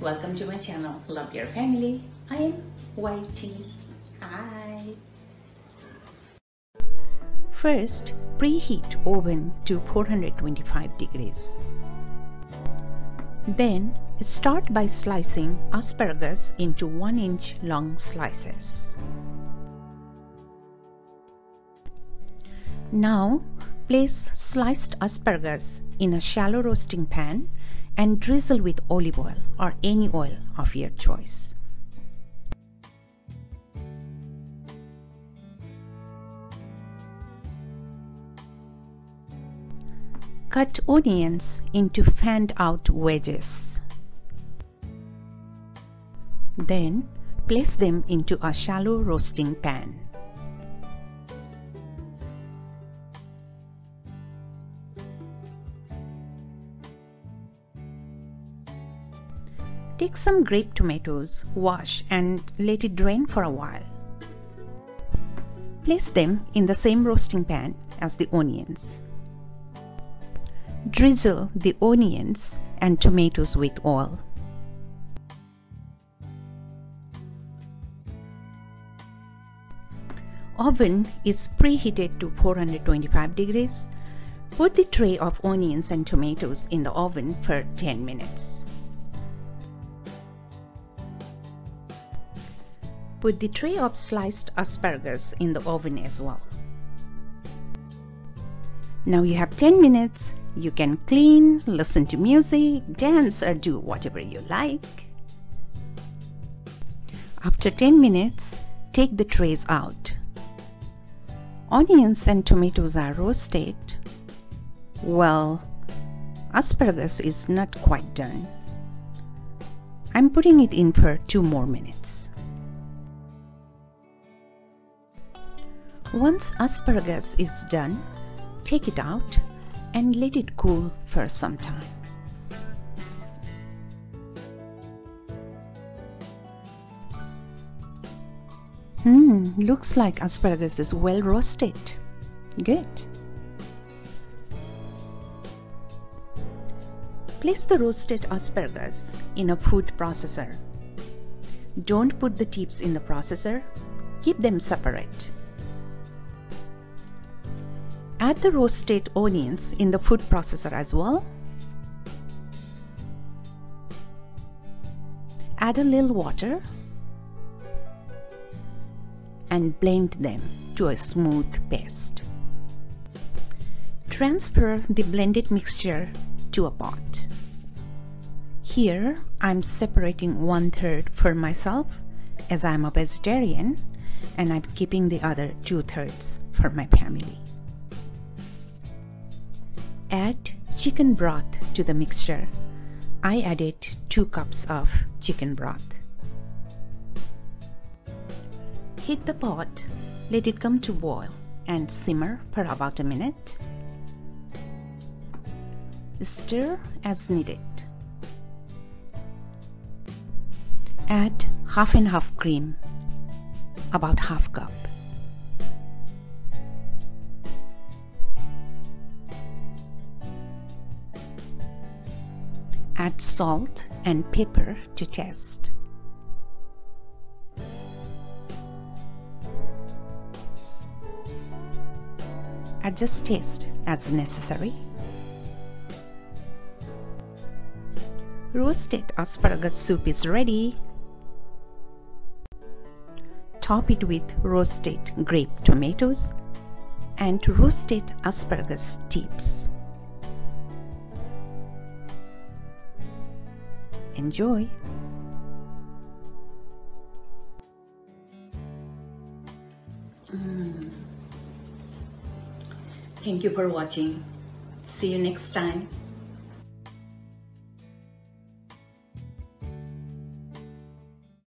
welcome to my channel. Love your family. I am YT. Hi. First, preheat oven to 425 degrees. Then, start by slicing asparagus into 1-inch long slices. Now, place sliced asparagus in a shallow roasting pan and drizzle with olive oil or any oil of your choice. Cut onions into fanned out wedges. Then, place them into a shallow roasting pan. Take some grape tomatoes, wash and let it drain for a while. Place them in the same roasting pan as the onions. Drizzle the onions and tomatoes with oil. Oven is preheated to 425 degrees. Put the tray of onions and tomatoes in the oven for 10 minutes. Put the tray of sliced asparagus in the oven as well. Now you have 10 minutes. You can clean, listen to music, dance, or do whatever you like. After 10 minutes, take the trays out. Onions and tomatoes are roasted. Well, asparagus is not quite done. I'm putting it in for 2 more minutes. Once asparagus is done, take it out and let it cool for some time. Looks like asparagus is well roasted. Good. Place the roasted asparagus in a food processor. Don't put the tips in the processor. Keep them separate. Add the roasted onions in the food processor as well. Add a little water and blend them to a smooth paste. Transfer the blended mixture to a pot. Here I'm separating 1/3 for myself as I'm a vegetarian, and I'm keeping the other 2/3 for my family. Add chicken broth to the mixture. I added 2 cups of chicken broth. Heat the pot, let it come to boil and simmer for about a minute. Stir as needed. Add half and half cream, about half cup. Add salt and pepper to taste. Adjust taste as necessary. Roasted asparagus soup is ready. Top it with roasted grape tomatoes and roasted asparagus tips. Enjoy! Thank you for watching. See you next time.